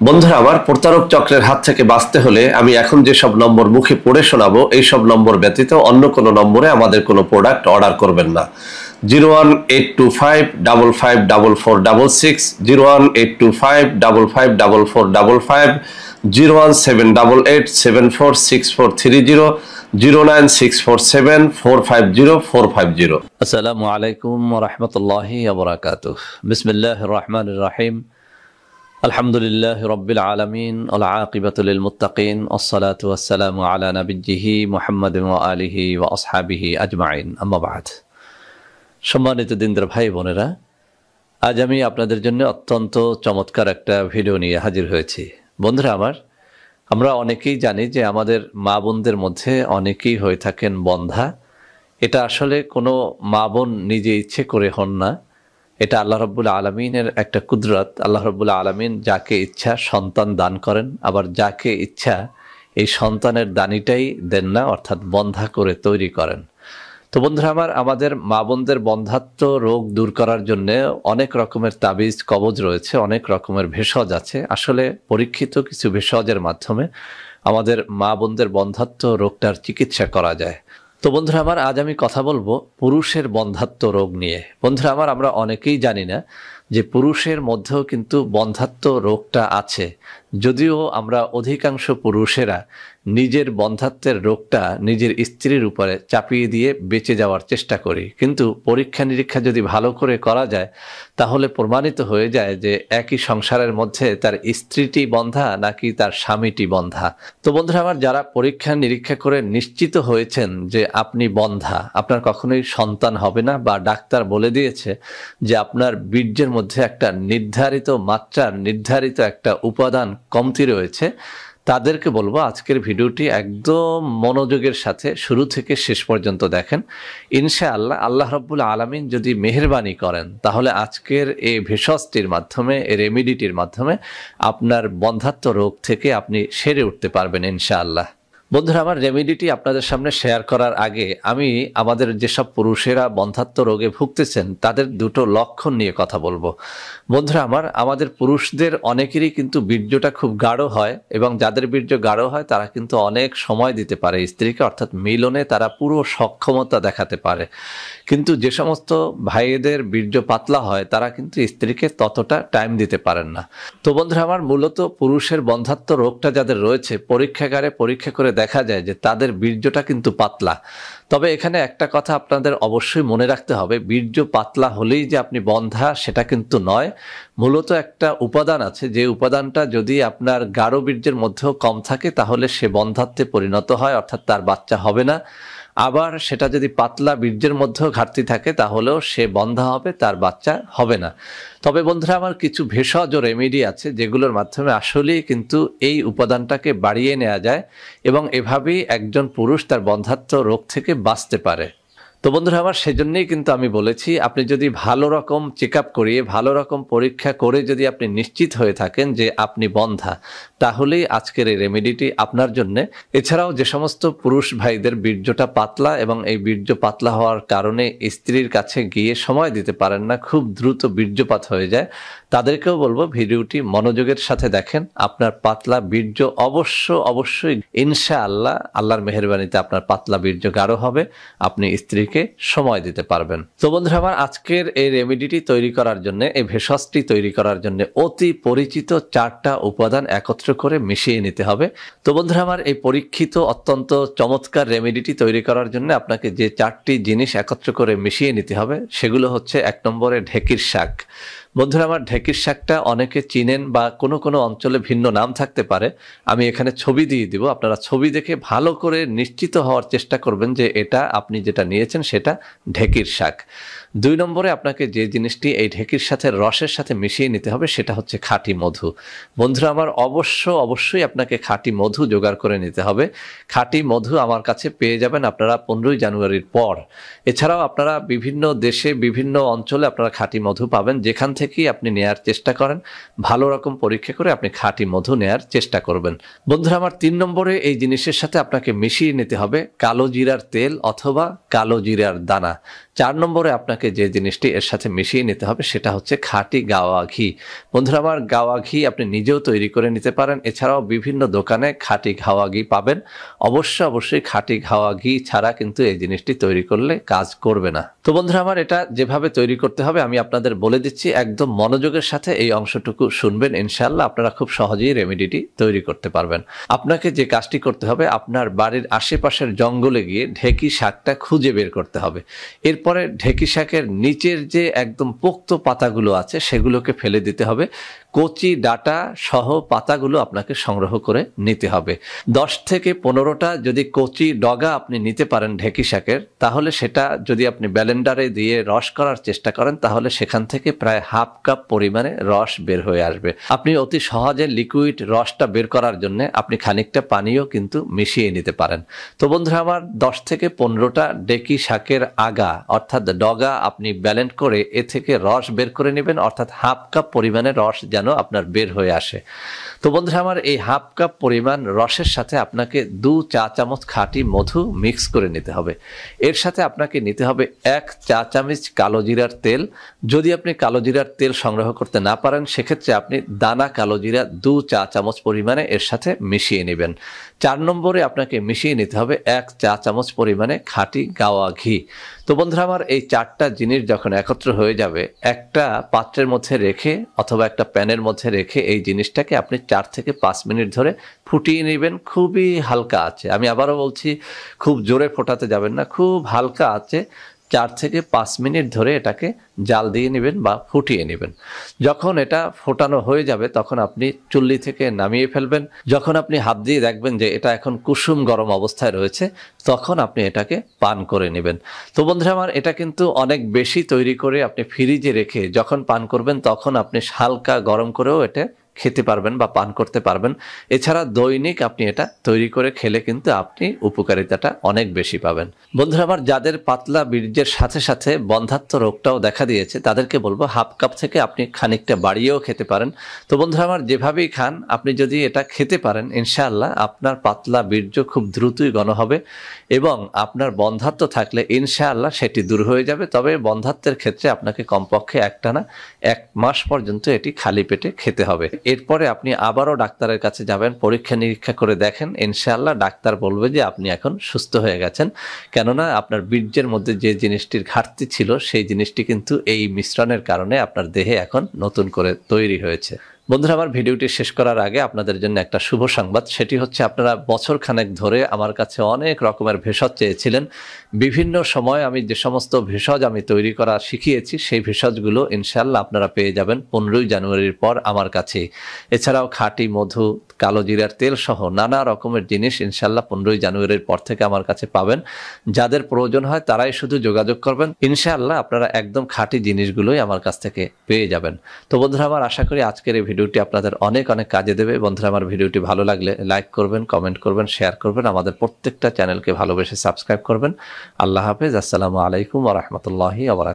বন্ধুরা আমার, প্রতারক চক্রের হাত থেকে বাঁচতে হলে আমি এখন যেসব নম্বর মুখে পড়ে শোনাবো এইসব নম্বর ব্যতীত অন্য কোনো নম্বরে আমাদের কোনো প্রোডাক্ট অর্ডার করবেন না। 01825554466, 01825554455, 01788746430, 09647450450। আসসালামু আলাইকুম ওয়া রাহমাতুল্লাহি ওয়া বারাকাতুহু। বিসমিল্লাহির রহমানির রহিম। আলহামদুলিল্লাহি রাব্বিল আলামিন ওয়াল আকিবাতু লিল মুত্তাকিন ওয়াসসালাতু ওয়াসসালামু আলা নাবিয়্যিহি মুহাম্মাদিন ওয়া আলিহি ওয়া আসহাবিহি আজমাইন। আম্মা বা'দ। সম্মানিত দিনদার ভাই বোনেরা, আজ আমি আপনাদের জন্য অত্যন্ত চমৎকার একটা ভিডিও নিয়ে হাজির হয়েছি। বন্ধুরা আমার, আমরা অনেকেই জানি যে আমাদের মা বোনদের মধ্যে অনেকেই হয়ে থাকেন বন্ধা। এটা আসলে কোনো মা বোন নিজে ইচ্ছে করে হন না, এটা আল্লাহ রাব্বুল আলামিনের একটা কুদরত। আল্লাহ রাব্বুল আলামিন যাকে ইচ্ছা সন্তান দান করেন, আবার যাকে ইচ্ছা এই সন্তানের দানিটাই দেন না, অর্থাৎ বন্ধা করে তৈরি করেন। তো বন্ধুরা আমার, আমাদের মা বোনদের বন্ধাত্ব রোগ দূর করার জন্য অনেক রকমের তাবিজ কবজ রয়েছে, অনেক রকমের ভেষজ আছে। আসলে পরীক্ষিত কিছু ভেষজের মাধ্যমে আমাদের মা বোনদের বন্ধাত্ব রোগটার চিকিৎসা করা যায়। তো বন্ধুরা আমার, আজ আমি কথা বলবো পুরুষের বন্ধাত্ব রোগ নিয়ে। বন্ধুরা আমার, আমরা অনেকেই জানি না যে পুরুষের মধ্যেও কিন্তু বন্ধাত্ব রোগটা আছে, যদিও আমরা অধিকাংশ পুরুষেরা নিজের বন্ধাত্বের রোগটা নিজের স্ত্রীর উপরে চাপিয়ে দিয়ে বেঁচে যাওয়ার চেষ্টা করি। কিন্তু পরীক্ষা নিরীক্ষা যদি ভালো করে করা যায় তাহলে প্রমাণিত হয়ে যায় যে একই সংসারের মধ্যে তার স্ত্রীটি বন্ধা নাকি তার স্বামীটি বন্ধা। তো বন্ধুরা আমার, যারা পরীক্ষা নিরীক্ষা করে নিশ্চিত হয়েছেন যে আপনি বন্ধা, আপনার কখনোই সন্তান হবে না, বা ডাক্তার বলে দিয়েছে যে আপনার বীর্যের মধ্যে একটা নির্ধারিত মাত্রার নির্ধারিত একটা উপাদান কমতি রয়েছে, তাদেরকে বলবো আজকের ভিডিওটি একদম মনোযোগের সাথে শুরু থেকে শেষ পর্যন্ত দেখেন। ইনশাআল্লাহ আল্লাহ রাব্বুল আলামিন যদি মেহেরবানি করেন তাহলে আজকের এই ভেষজটির মাধ্যমে, এই রেমিডিটির মাধ্যমে আপনার বন্ধাত্ব রোগ থেকে আপনি সেরে উঠতে পারবেন ইনশাআল্লাহ। বন্ধুরা আমার, রেমিডিটি আপনাদের সামনে শেয়ার করার আগে আমি আমাদের যেসব পুরুষেরা বন্ধাত্ব রোগে ভুগতেছেন তাদের দুটো লক্ষণ নিয়ে কথা বলবো। বন্ধুরা আমার, আমাদের পুরুষদের অনেকেরই কিন্তু বীর্যটা খুব গাঢ় হয়, এবং যাদের বীর্য গাঢ় হয় তারা কিন্তু অনেক সময় দিতে পারে স্ত্রীকে, অর্থাৎ মিলনে তারা পুরো সক্ষমতা দেখাতে পারে। কিন্তু যে সমস্ত ভাইদের বীর্য পাতলা হয় তারা কিন্তু স্ত্রীকে ততটা টাইম দিতে পারেন না। তো বন্ধুরা আমার, মূলত পুরুষের বন্ধাত্ব রোগটা যাদের রয়েছে পরীক্ষাগারে পরীক্ষা করে দেখা যায় যে তাদের বীর্যটা কিন্তু পাতলা। তবে এখানে একটা কথা আপনাদের অবশ্যই মনে রাখতে হবে, বীর্য পাতলা হলেই যে আপনি বন্ধা সেটা কিন্তু নয়। মূলত একটা উপাদান আছে, যে উপাদানটা যদি আপনার গাঢ় বীর্যের মধ্যেও কম থাকে তাহলে সে বন্ধাত্বে পরিণত হয়, অর্থাৎ তার বাচ্চা হবে না। আবার সেটা যদি পাতলা বীর্যের মধ্যেও ঘাটতি থাকে তাহলেও সে বন্ধা হবে, তার বাচ্চা হবে না। তবে বন্ধুরা আমার, কিছু ভেষজ ও রেমেডি আছে যেগুলোর মাধ্যমে আসলেই কিন্তু এই উপাদানটাকে বাড়িয়ে নেওয়া যায়, এবং এভাবেই একজন পুরুষ তার বন্ধাত্ব রোগ থেকে বাঁচতে পারে। তো বন্ধুরা আমার, সেজন্যই কিন্তু আমি বলেছি আপনি যদি ভালো রকম চেক আপ করিয়ে, ভালো রকম পরীক্ষা করে যদি আপনি নিশ্চিত হয়ে থাকেন যে আপনি বন্ধা, তাহলেই আজকের এই রেমেডিটি আপনার জন্য। এছাড়াও যে সমস্ত পুরুষ ভাইদের বীর্যটা পাতলা এবং এই বীর্য পাতলা হওয়ার কারণে স্ত্রীর কাছে গিয়ে সময় দিতে পারেন না, খুব দ্রুত বীর্যপাত হয়ে যায়, তাদেরকেও বলবো ভিডিওটি মনোযোগের সাথে দেখেন। আপনার পাতলা বীর্য অবশ্যই ইনশাআল্লাহ আল্লাহর মেহেরবানিতে আপনার পাতলা বীর্য গাঢ় হবে, আপনি স্ত্রীকে সময় দিতে পারবেন। তো বন্ধুরা আমার, আজকের এই রেমেডিটি তৈরি করার জন্য, এই ভেষজটি তৈরি করার জন্য অতি পরিচিত 4টা উপাদান একত্র করে মিশিয়ে নিতে হবে। তো বন্ধুরা আমার, এই পরীক্ষিত অত্যন্ত চমৎকার রেমেডিটি তৈরি করার জন্য আপনাকে যে 4টি জিনিস একত্র করে মিশিয়ে নিতে হবে সেগুলো হচ্ছে, 1 নম্বরে ঢেকির শাক। বন্ধুরা আমার, ঢেকির শাকটা অনেকে চিনেন বা কোনো কোনো অঞ্চলে ভিন্ন নাম থাকতে পারে, আমি এখানে ছবি দিয়ে দিব, আপনারা ছবি দেখে ভালো করে নিশ্চিত হওয়ার চেষ্টা করবেন যে এটা আপনি যেটা নিয়েছেন সেটা ঢেকির শাক। 2 নম্বরে আপনাকে যে জিনিসটি এই ঢেকির সাথে রসের সাথে মিশিয়ে নিতে হবে সেটা হচ্ছে খাঁটি মধু। বন্ধুরা আমার, অবশ্যই আপনাকে খাঁটি মধু জোগাড় করে নিতে হবে। খাঁটি মধু আমার কাছে পেয়ে যাবেন আপনারা 15ই জানুয়ারির পর। এছাড়াও আপনারা বিভিন্ন দেশে বিভিন্ন অঞ্চলে আপনারা খাঁটি মধু পাবেন, যেখান থেকেই আপনি নেয়ার চেষ্টা করেন, ভালো রকম পরীক্ষা করে আপনি খাঁটি মধু নেয়ার চেষ্টা করবেন। বন্ধুরা আমার, 3 নম্বরে এই জিনিসের সাথে আপনাকে মিশিয়ে নিতে হবে কালো জিরার তেল অথবা কালো জিরার দানা। 4 নম্বরে আপনাকে আপনাকে যে জিনিসটি এর সাথে মিশিয়ে নিতে হবে সেটা হচ্ছে খাঁটি গাওয়া ঘি। বন্ধুরা আমার, গাওয়া ঘি আপনি নিজেও তৈরি করে নিতে পারেন, এছাড়াও বিভিন্ন দোকানে খাঁটি গাওয়া ঘি পাবেন। অবশ্যই খাঁটি গাওয়া ঘি ছাড়া কিন্তু এই জিনিসটি তৈরি করলে কাজ করবে না। তো বন্ধুরা আমার, এটা যেভাবে তৈরি করতে হবে আমি আপনাদের বলে দিচ্ছি, একদম মনোযোগের সাথে এই অংশটুকু শুনবেন, ইনশাআল্লাহ আপনারা খুব সহজেই রেমেডিটি তৈরি করতে পারবেন। আপনাকে যে কাজটি করতে হবে, আপনার বাড়ির আশেপাশের জঙ্গলে গিয়ে ঢেকি শাকটা খুঁজে বের করতে হবে। এরপরে ঢেকি শাকের নিচের যে একদম পোক্ত পাতাগুলো আছে সেগুলোকে ফেলে দিতে হবে। কচি ডাটা সহ পাতাগুলো আপনাকে সংগ্রহ করে নিতে হবে। 10 থেকে 15টা যদি কচি ডগা আপনি নিতে পারেন ঢেকি শাকের, তাহলে সেটা যদি আপনি ব্লেন্ডারে দিয়ে রস করার চেষ্টা করেন তাহলে সেখান থেকে প্রায় হাফ কাপ পরিমাণে রস বের হয়ে আসবে। আপনি অতি সহজে লিকুইড রসটা বের করার জন্য আপনি খানিকটা পানিও কিন্তু মিশিয়ে নিতে পারেন। তো বন্ধুরা আমার, 10 থেকে 15টা ঢেকি শাকের আগা অর্থাৎ ডগা আপনি ব্লেন্ড করে এ থেকে রস বের করে নেবেন, অর্থাৎ হাফ কাপ পরিমাণে রস যেন আপনার বের হয়ে আসে। তো বন্ধুরা আমার, এই হাফ কাপ পরিমাণ রসের সাথে আপনাকে 2 চা চামচ খাঁটি মধু মিক্স করে নিতে হবে। এর সাথে আপনাকে নিতে হবে 1 চা চামচ কালো জিরার তেল। যদি আপনি কালো জিরার তেল সংগ্রহ করতে না পারেন সেক্ষেত্রে আপনি দানা কালো জিরা 2 চা চামচ পরিমাণে এর সাথে মিশিয়ে নেবেন। 4 নম্বরে আপনাকে মিশিয়ে নিতে হবে 1 চা চামচ পরিমাণে খাঁটি গাওয়া ঘি। তো বন্ধুরা আমার, এই 4টা জিনিস যখন একত্র হয়ে যাবে, একটা পাত্রের মধ্যে রেখে অথবা একটা প্যানের মধ্যে রেখে এই জিনিসটাকে আপনি 4 থেকে 5 মিনিট ধরে ফুটিয়ে নেবেন খুবই হালকা আঁচে। আমি আবারও বলছি, খুব জোরে ফোটাতে যাবেন না, খুব হালকা আঁচে 4 থেকে 5 মিনিট ধরে এটাকে জাল দিয়ে নেবেন বা ফুটিয়ে নেবেন। যখন এটা ফোটানো হয়ে যাবে তখন আপনি চুল্লি থেকে নামিয়ে ফেলবেন। যখন আপনি হাত দিয়ে দেখবেন যে এটা এখন কুসুম গরম অবস্থায় রয়েছে তখন আপনি এটাকে পান করে নেবেন। তো বন্ধুরা আমার, এটা কিন্তু অনেক বেশি তৈরি করে আপনি ফ্রিজে রেখে যখন পান করবেন তখন আপনি হালকা গরম করেও এটা খেতে পারবেন বা পান করতে পারবেন। এছাড়া দৈনিক আপনি এটা তৈরি করে খেলে কিন্তু আপনি উপকারিতাটা অনেক বেশি পাবেন। বন্ধুরা আমার, যাদের পাতলা বীর্যের সাথে সাথে বন্ধ্যাত্ব রোগটাও দেখা দিয়েছে তাদেরকে বলবো হাফ কাপ থেকে আপনি খানিকটা বাড়িয়েও খেতে পারেন। তো বন্ধুরা আমার, যেভাবেই খান আপনি যদি এটা খেতে পারেন ইনশাআল্লাহ আপনার পাতলা বীর্য খুব দ্রুতই ঘন হবে এবং আপনার বন্ধ্যাত্ব থাকলে ইনশাআল্লাহ সেটি দূর হয়ে যাবে। তবে বন্ধ্যাত্বের ক্ষেত্রে আপনাকে কমপক্ষে একটানা 1 মাস পর্যন্ত এটি খালি পেটে খেতে হবে। এরপরে আপনি আবারও ডাক্তারের কাছে যাবেন, পরীক্ষা নিরীক্ষা করে দেখেন, ইনশাআল্লাহ ডাক্তার বলবে যে আপনি এখন সুস্থ হয়ে গেছেন। কেননা আপনার বীর্যের মধ্যে যে জিনিসটির ঘাটতি ছিল সেই জিনিসটি কিন্তু এই মিশ্রণের কারণে আপনার দেহে এখন নতুন করে তৈরি হয়েছে। বন্ধুরা আমার, ভিডিওটি শেষ করার আগে আপনাদের জন্য একটা শুভ সংবাদ, সেটি হচ্ছে আপনারা বছরখানেক ধরে আমার কাছে অনেক রকমের ভেষজ চেয়েছিলেন। বিভিন্ন সময় আমি যে সমস্ত ভেষজ আমি তৈরি করা শিখিয়েছি সেই ভেষজগুলো ইনশাআল্লাহ আপনারা পেয়ে যাবেন 15ই জানুয়ারির পর আমার কাছে। এছাড়াও খাঁটি মধু, কালো জিরার তেল সহ নানা রকমের জিনিস ইনশাআল্লাহ 15ই জানুয়ারির পর থেকে আমার কাছে পাবেন। যাদের প্রয়োজন হয় তারাই শুধু যোগাযোগ করবেন, ইনশাআল্লাহ আপনারা একদম খাঁটি জিনিসগুলোই আমার কাছ থেকে পেয়ে যাবেন। তো বন্ধুরা আমার, আশা করি আজকের এই ভিডিওটি আপনাদের অনেক অনেক কাজে দেবে। বন্ধুরা আমার, ভিডিওটি ভালো লাগলে লাইক করবেন, কমেন্ট করবেন, শেয়ার করবেন, আমাদের প্রত্যেকটা চ্যানেলকে ভালোবেসে সাবস্ক্রাইব করবেন। আল্লাহ হাফেজ। আসসালামু আলাইকুম ওয়া রাহমাতুল্লাহি ওয়া বারাকাতুহু।